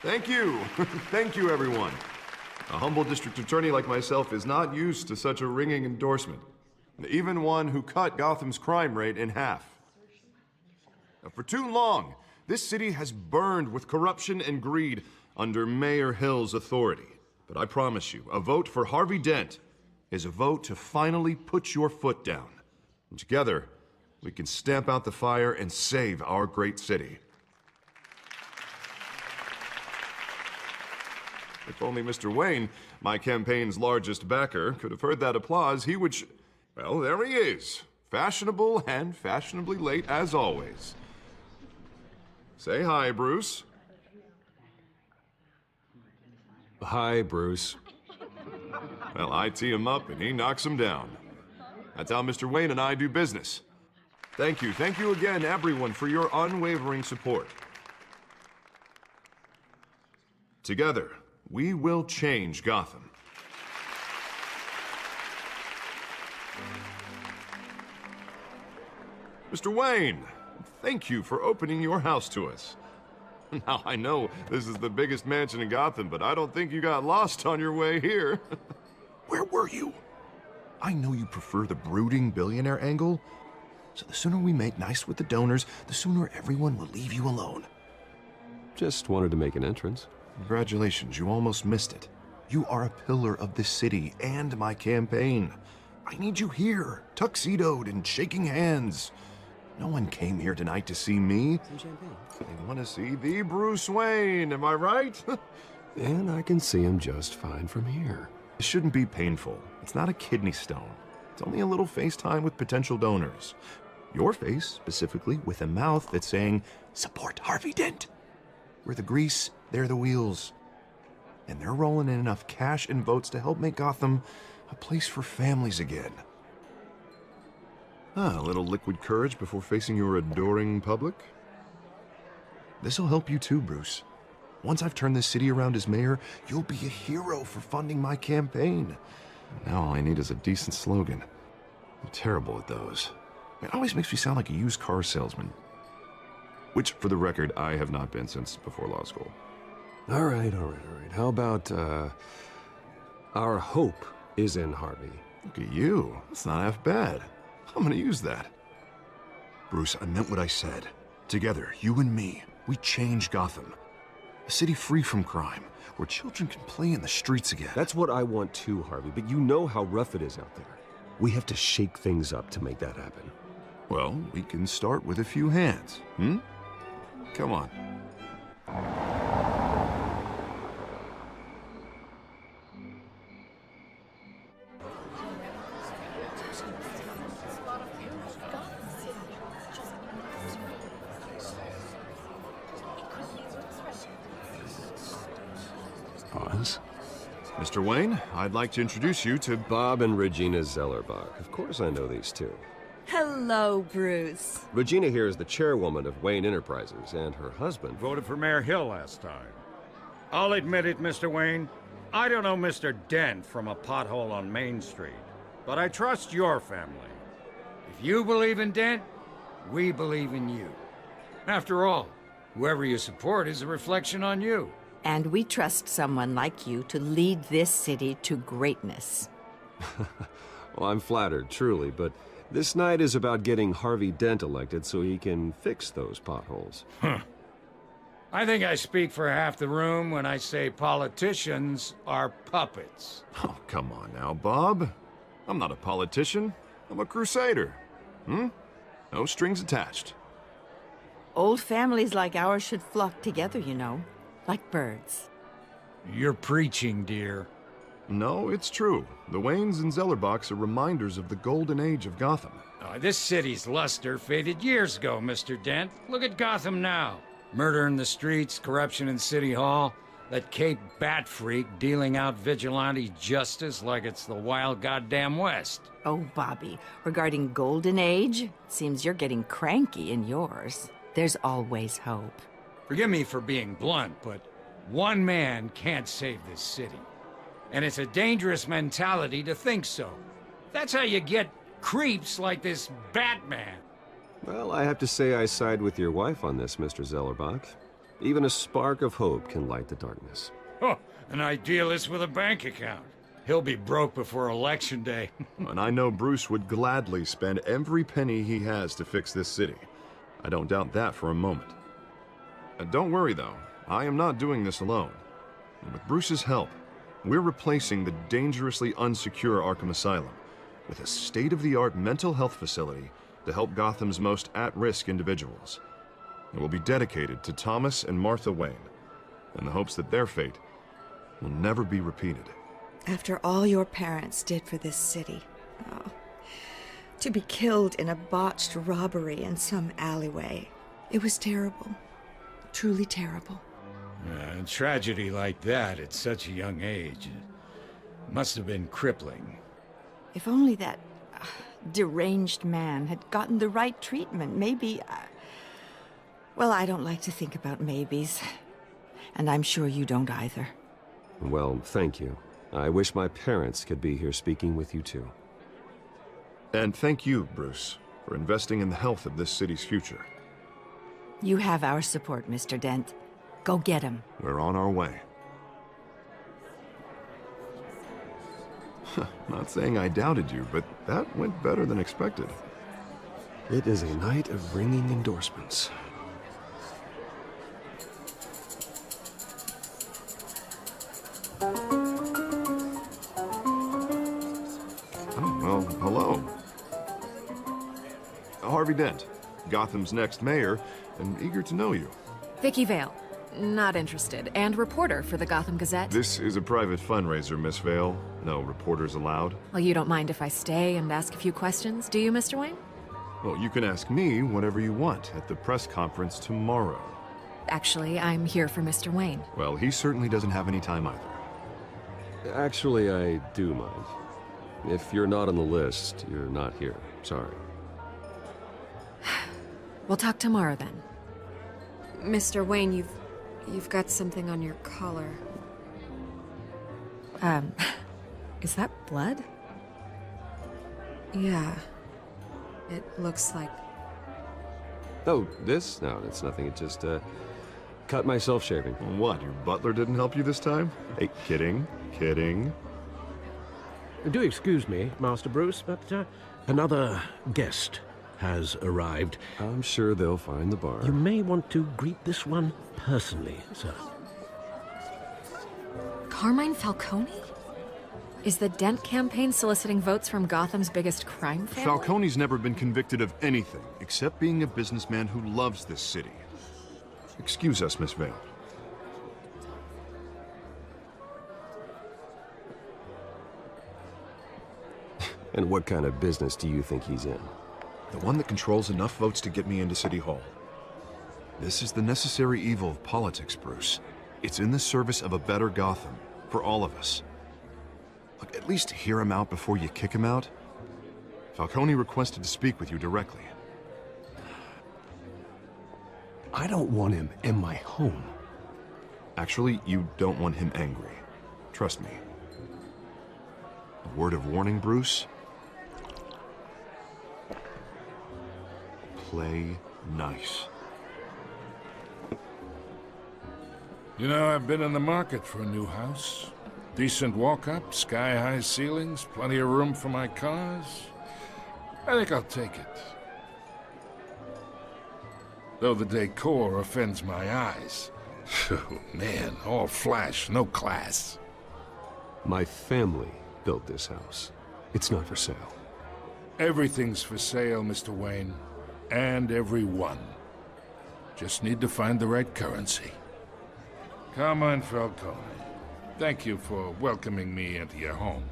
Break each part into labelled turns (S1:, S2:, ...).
S1: Thank you. Thank you, everyone. A humble district attorney like myself is not used to such a ringing endorsement. Even one who cut Gotham's crime rate in half. For too long, this city has burned with corruption and greed under Mayor Hill's authority. But I promise you, a vote for Harvey Dent is a vote to finally put your foot down. And together, we can stamp out the fire and save our great city. If only Mr. Wayne, my campaign's largest backer, could have heard that applause, he would well, there he is. Fashionable and fashionably late as always. Say hi, Bruce.
S2: Hi, Bruce.
S1: Well, I tee him up and he knocks him down. That's how Mr. Wayne and I do business. Thank you again, everyone, for your unwavering support. Together, we will change Gotham. Mr. Wayne, thank you for opening your house to us. Now, I know this is the biggest mansion in Gotham, but I don't think you got lost on your way here. Where were you? I know you prefer the brooding billionaire angle, so the sooner we make nice with the donors, the sooner everyone will leave you alone.
S2: Just wanted to make an entrance.
S1: Congratulations, you almost missed it. You are a pillar of this city and my campaign. I need you here, tuxedoed and shaking hands. No one came here tonight to see me.
S2: Some champagne.
S1: They want to see the Bruce Wayne, am I right?
S2: And I can see him just fine from here.
S1: It shouldn't be painful. It's not a kidney stone. It's only a little FaceTime with potential donors. Your face, specifically, with a mouth that's saying, support Harvey Dent. We're the grease, they're the wheels. And they're rolling in enough cash and votes to help make Gotham a place for families again. A little liquid courage before facing your adoring public. This'll help you too, Bruce. Once I've turned this city around as mayor, you'll be a hero for funding my campaign. Now all I need is a decent slogan. I'm terrible at those. It always makes me sound like a used car salesman. Which, for the record, I have not been since before law school.
S2: All right. How about, our hope is in Harvey?
S1: Look at you. That's not half bad. I'm gonna use that. Bruce, I meant what I said. Together, you and me, we change Gotham. A city free from crime, where children can play in the streets again.
S2: That's what I want too, Harvey, but you know how rough it is out there. We have to shake things up to make that happen.
S1: Well, we can start with a few hands, Come on.
S2: Pause.
S1: Mr. Wayne, I'd like to introduce you to
S2: Bob and Regina Zellerbach. Of course I know these two.
S3: Hello, Bruce.
S2: Regina here is the chairwoman of Wayne Enterprises, and her husband...
S4: Voted for Mayor Hill last time. I'll admit it, Mr. Wayne. I don't know Mr. Dent from a pothole on Main Street, but I trust your family. If you believe in Dent, we believe in you. After all, whoever you support is a reflection on you.
S3: And we trust someone like you to lead this city to greatness.
S2: Well, I'm flattered, truly, but this night is about getting Harvey Dent elected so he can fix those potholes.
S4: I think I speak for half the room when I say politicians are puppets.
S1: Oh, come on now, Bob. I'm not a politician. I'm a crusader. No strings attached.
S3: Old families like ours should flock together, you know, like birds.
S4: You're preaching, dear.
S1: No, it's true. The Waynes and Zellerbachs are reminders of the golden age of Gotham.
S4: This city's luster faded years ago, Mr. Dent. Look at Gotham now. Murder in the streets, corruption in City Hall, that Cape Bat freak dealing out vigilante justice like it's the wild goddamn West.
S3: Oh, Bobby, regarding Golden Age, seems you're getting cranky in yours. There's always hope.
S4: Forgive me for being blunt, but one man can't save this city. And it's a dangerous mentality to think so. That's how you get creeps like this Batman.
S2: Well, I have to say I side with your wife on this, Mr. Zellerbach. Even a spark of hope can light the darkness.
S4: Oh, an idealist with a bank account. He'll be broke before Election Day.
S1: And I know Bruce would gladly spend every penny he has to fix this city. I don't doubt that for a moment. Don't worry, though. I am not doing this alone. And with Bruce's help, we're replacing the dangerously unsecure Arkham Asylum with a state-of-the-art mental health facility to help Gotham's most at-risk individuals. It will be dedicated to Thomas and Martha Wayne, in the hopes that their fate will never be repeated.
S5: After all your parents did for this city, oh, to be killed in a botched robbery in some alleyway, it was terrible. Truly terrible.
S4: A tragedy like that at such a young age must have been crippling.
S3: If only that deranged man had gotten the right treatment, maybe... Well, I don't like to think about maybes. And I'm sure you don't either.
S2: Well, thank you. I wish my parents could be here speaking with you too.
S1: And thank you, Bruce, for investing in the health of this city's future.
S3: You have our support, Mr. Dent. Go get him.
S1: We're on our way. Not saying I doubted you, but that went better than expected.
S2: It is a night of ringing endorsements.
S1: Oh, well, hello. Harvey Dent, Gotham's next mayor, and eager to know you.
S6: Vicky Vale. Not interested. And reporter for the Gotham Gazette.
S1: This is a private fundraiser, Miss Vale. No reporters allowed.
S6: Well, you don't mind if I stay and ask a few questions, do you, Mr. Wayne?
S1: Well, you can ask me whatever you want at the press conference tomorrow.
S6: Actually, I'm here for Mr. Wayne.
S1: Well, he certainly doesn't have any time either.
S2: Actually, I do mind. If you're not on the list, you're not here. Sorry.
S6: We'll talk tomorrow then. Mr. Wayne, you've got something on your collar. Is that blood? Yeah. It looks like...
S2: Oh, this? No, it's nothing. It just, cut myself shaving.
S1: What, your butler didn't help you this time? Hey, kidding, kidding.
S7: Do excuse me, Master Bruce, but another guest has arrived.
S2: I'm sure they'll find the bar.
S7: You may want to greet this one personally, sir.
S6: Carmine Falcone? Is the Dent campaign soliciting votes from Gotham's biggest crime family?
S1: Falcone's never been convicted of anything except being a businessman who loves this city. Excuse us, Miss Vale.
S2: And what kind of business do you think he's in?
S1: The one that controls enough votes to get me into City Hall. This is the necessary evil of politics, Bruce. It's in the service of a better Gotham, for all of us. Look, at least hear him out before you kick him out. Falcone requested to speak with you directly.
S2: I don't want him in my home.
S1: Actually, you don't want him angry. Trust me. A word of warning, Bruce. Play nice.
S8: You know, I've been in the market for a new house. Decent walk-up, sky-high ceilings, plenty of room for my cars. I think I'll take it. Though the decor offends my eyes. Oh, man, all flash, no class.
S2: My family built this house. It's not for sale.
S8: Everything's for sale, Mr. Wayne. And everyone. Just need to find the right currency. Carmine Falcone, thank you for welcoming me into your home.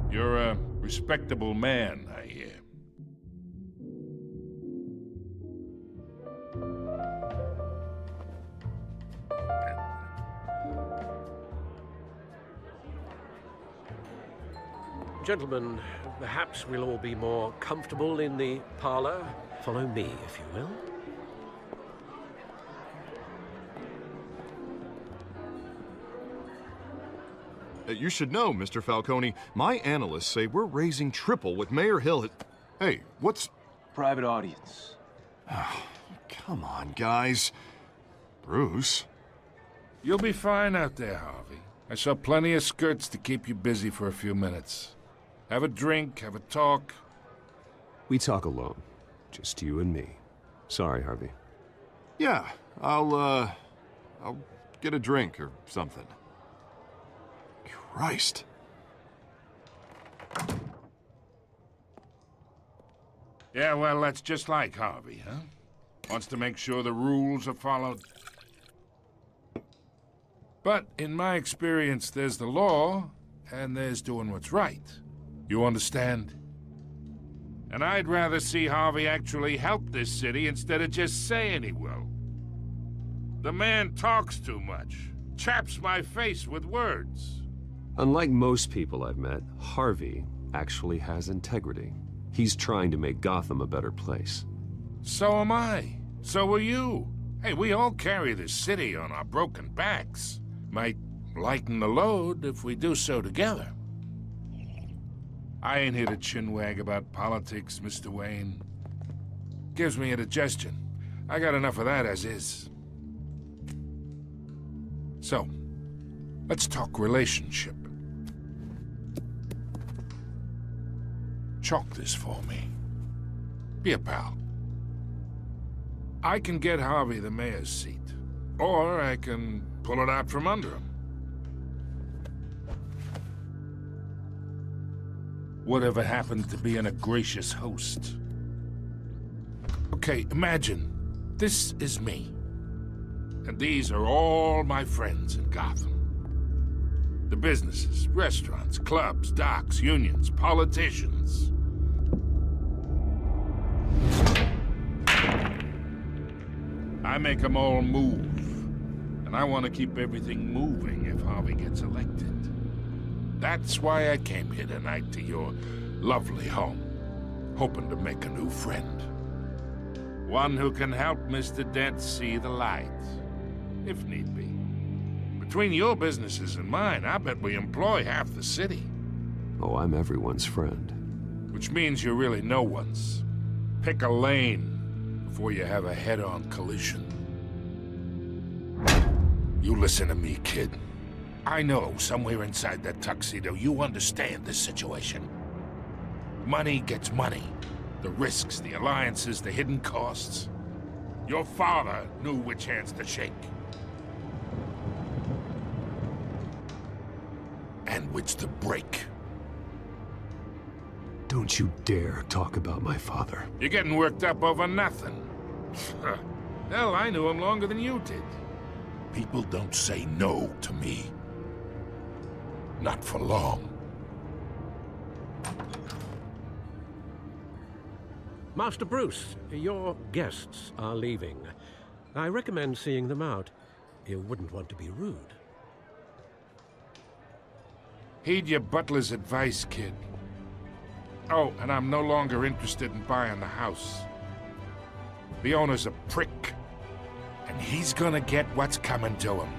S8: You're a respectable man, I hear.
S7: Gentlemen, perhaps we'll all be more comfortable in the parlor. Follow me, if you will.
S1: You should know, Mr. Falcone, my analysts say we're raising triple what Mayor Hill has... Hey, what's...
S9: Private audience.
S1: Come on, guys. Bruce?
S8: You'll be fine out there, Harvey. I saw plenty of skirts to keep you busy for a few minutes. Have a drink, have a talk.
S2: We talk alone. Just you and me. Sorry, Harvey.
S1: Yeah, I'll get a drink or something. Christ.
S8: Yeah, well, that's just like Harvey, huh? Wants to make sure the rules are followed. But in my experience, there's the law, and there's doing what's right. You understand? And I'd rather see Harvey actually help this city instead of just saying he will. The man talks too much, chaps my face with words.
S2: Unlike most people I've met, Harvey actually has integrity. He's trying to make Gotham a better place.
S8: So am I. So are you. Hey, we all carry this city on our broken backs. Might lighten the load if we do so together. I ain't here to chinwag about politics, Mr. Wayne. Gives me indigestion. I got enough of that as is. So, let's talk relationship. Chalk this for me. Be a pal. I can get Harvey the mayor's seat, or I can pull it out from under him. Whatever happened to being a gracious host? Okay, imagine this is me, and these are all my friends in Gotham. The businesses, restaurants, clubs, docks, unions, politicians. I make them all move. And I want to keep everything moving if Harvey gets elected. That's why I came here tonight to your lovely home, hoping to make a new friend. One who can help Mr. Dent see the light, if need be. Between your businesses and mine, I bet we employ half the city.
S2: Oh, I'm everyone's friend.
S8: Which means you're really no one's. Pick a lane before you have a head-on collision. You listen to me, kid. I know somewhere inside that tuxedo you understand this situation. Money gets money. The risks, the alliances, the hidden costs. Your father knew which hands to shake. And which to break.
S2: Don't you dare talk about my father.
S8: You're getting worked up over nothing. Hell, I knew him longer than you did. People don't say no to me. Not for long.
S7: Master Bruce, your guests are leaving. I recommend seeing them out. You wouldn't want to be rude.
S8: Heed your butler's advice, kid. Oh, and I'm no longer interested in buying the house. The owner's a prick, and he's gonna get what's coming to him.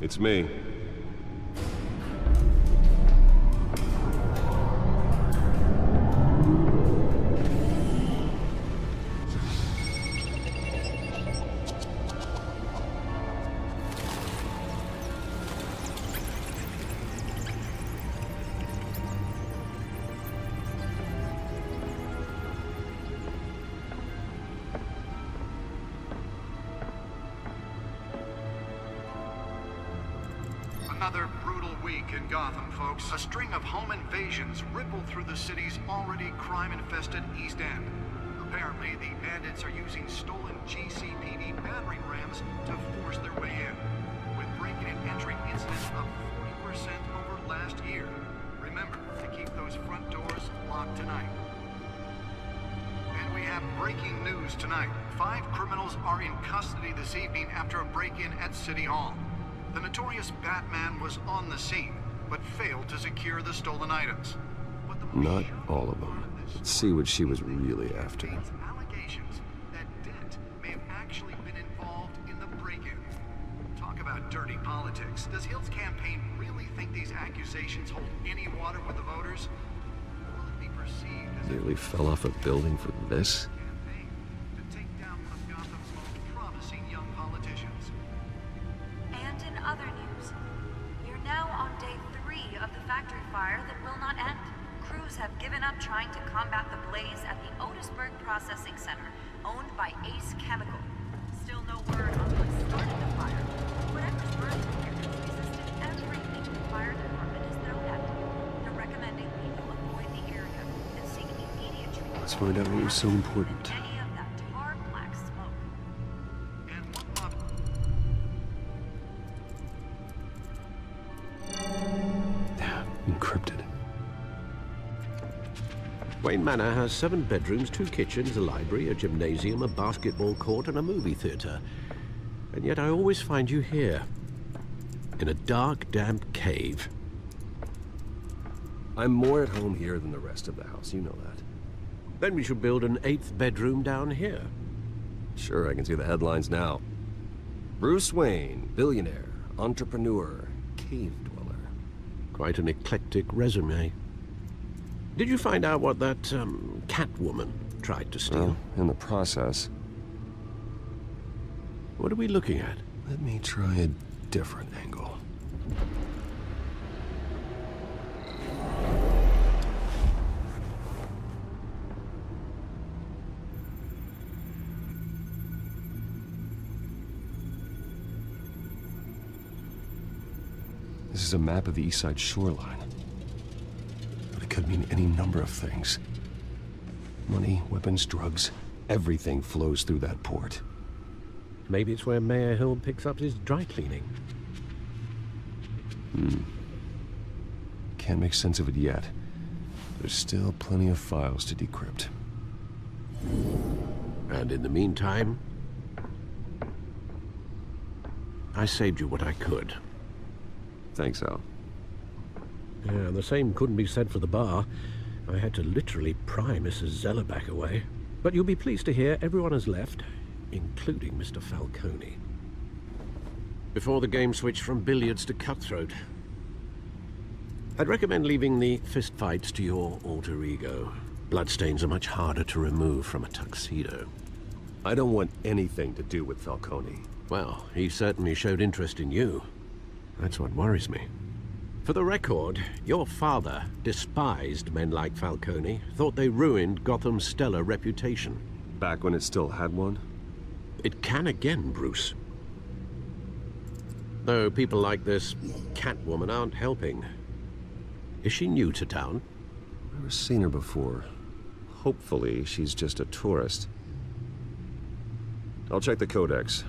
S2: It's me.
S10: Another brutal
S9: week in Gotham, folks. A string of home invasions rippled through the city's already crime-infested East End. Apparently, the bandits are using stolen GCPD battering rams to force their way in, with breaking and entering incidents up 40% over last year. Remember to keep those front doors locked tonight. And we have breaking news tonight. 5 criminals are in custody this evening after a break-in at City Hall. The notorious Batman was on the scene, but failed to secure the stolen items.
S2: Not all of them. Let's see what she was really after.
S9: Allegations that Dent may have actually been involved in the break-in. Talk about dirty politics. Does Hill's campaign really think these accusations hold any water with the voters? Will it be perceived as
S2: Nearly fell off a building for this?
S9: campaign to take down one of Gotham's most promising young politicians?
S10: And in other news, you're now on day 3 of the factory fire that will not end. Crews have given up trying to combat the blaze at the Otisburg Processing Center, owned by Ace Chemical. Still no word on what started the fire. Whatever's burning here has resisted everything the fire department has thrown at it. They're recommending people avoid the area and seek immediate treatment.
S2: Let's find out what was so important.
S10: Any of that tar black smoke.
S9: And one month.
S2: Encrypted.
S7: Wayne Manor has 7 bedrooms, 2 kitchens, a library, a gymnasium, a basketball court, and a movie theater. And yet I always find you here, in a dark, damp cave.
S2: I'm more at home here than the rest of the house, you know that.
S7: Then we should build an 8th bedroom down here.
S2: Sure, I can see the headlines now. Bruce Wayne, billionaire, entrepreneur, cave dweller.
S7: Quite an eclectic resume. Did you find out what that, Catwoman tried to steal?
S2: Well, in the process.
S7: What are we looking at?
S2: Let me try a different angle. This is a map of the East Side shoreline. But it could mean any number of things. Money, weapons, drugs, everything flows through that port.
S7: Maybe it's where Mayor Hill picks up his dry cleaning.
S2: Can't make sense of it yet. There's still plenty of files to decrypt.
S7: And in the meantime, I saved you what I could.
S2: Thanks, Al.
S7: Yeah, the same couldn't be said for the bar. I had to literally pry Mrs. Zellerback away. But you'll be pleased to hear everyone has left, including Mr. Falcone. Before the game switched from billiards to cutthroat. I'd recommend leaving the fistfights to your alter ego. Bloodstains are much harder to remove from a tuxedo.
S2: I don't want anything to do with Falcone.
S7: Well, he certainly showed interest in you. That's what worries me. For the record, your father despised men like Falcone, thought they ruined Gotham's stellar reputation.
S2: Back when it still had one?
S7: It can again, Bruce. Though people like this Catwoman aren't helping. Is she new to town?
S2: Never seen her before. Hopefully, she's just a tourist. I'll check the codex.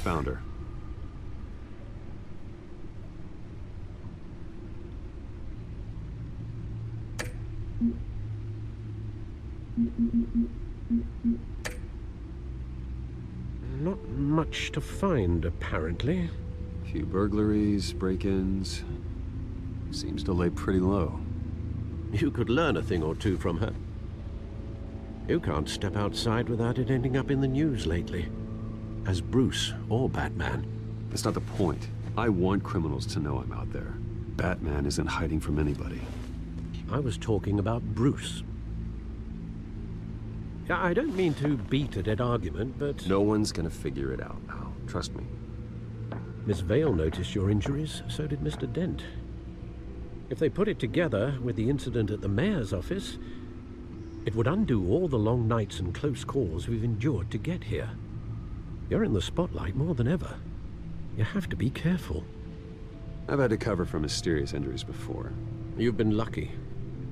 S2: Found her.
S7: Not much to find, apparently.
S2: Few burglaries, break-ins. Seems to lay pretty low.
S7: You could learn a thing or two from her. You can't step outside without it ending up in the news lately. As Bruce or Batman.
S2: That's not the point. I want criminals to know I'm out there. Batman isn't hiding from anybody.
S7: I was talking about Bruce. I don't mean to beat a dead argument, but...
S2: No one's gonna figure it out, Al. Trust me.
S7: Miss Vale noticed your injuries, so did Mr. Dent. If they put it together with the incident at the mayor's office, it would undo all the long nights and close calls we've endured to get here. You're in the spotlight more than ever. You have to be careful.
S2: I've had to cover for mysterious injuries before.
S7: You've been lucky.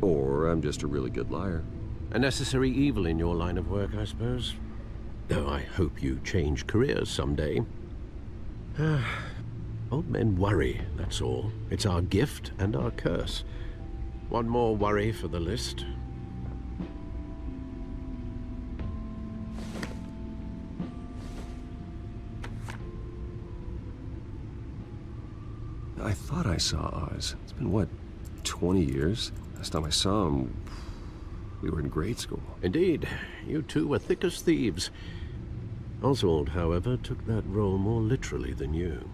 S2: Or I'm just a really good liar.
S7: A necessary evil in your line of work, I suppose. Though I hope you change careers someday. Old men worry, that's all. It's our gift and our curse. One more worry for the list.
S2: I thought I saw Oz. It's been, what, 20 years? Last time I saw him, we were in grade school.
S7: Indeed. You two were thick as thieves. Oswald, however, took that role more literally than you.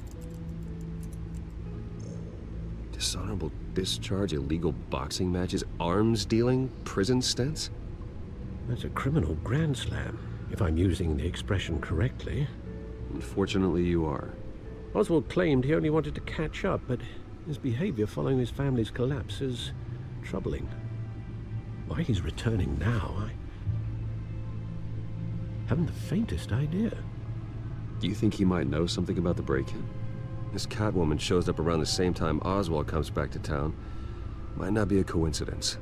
S2: Dishonorable discharge, illegal boxing matches, arms dealing, prison stints?
S7: That's a criminal grand slam, if I'm using the expression correctly.
S2: Unfortunately, you are.
S7: Oswald claimed he only wanted to catch up, but his behavior following his family's collapse is troubling. Why he's returning now, I haven't the faintest idea.
S2: Do you think he might know something about the break-in? This Catwoman shows up around the same time Oswald comes back to town. Might not be a coincidence.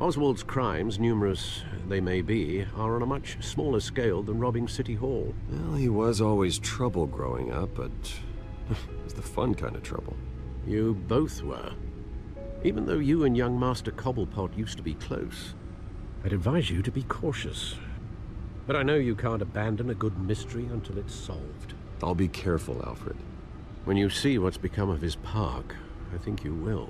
S7: Oswald's crimes, numerous they may be, are on a much smaller scale than robbing City Hall.
S2: Well, he was always trouble growing up, but it was the fun kind of trouble.
S7: You both were. Even though you and young Master Cobblepot used to be close, I'd advise you to be cautious. But I know you can't abandon a good mystery until it's solved.
S2: I'll be careful, Alfred.
S7: When you see what's become of his park, I think you will.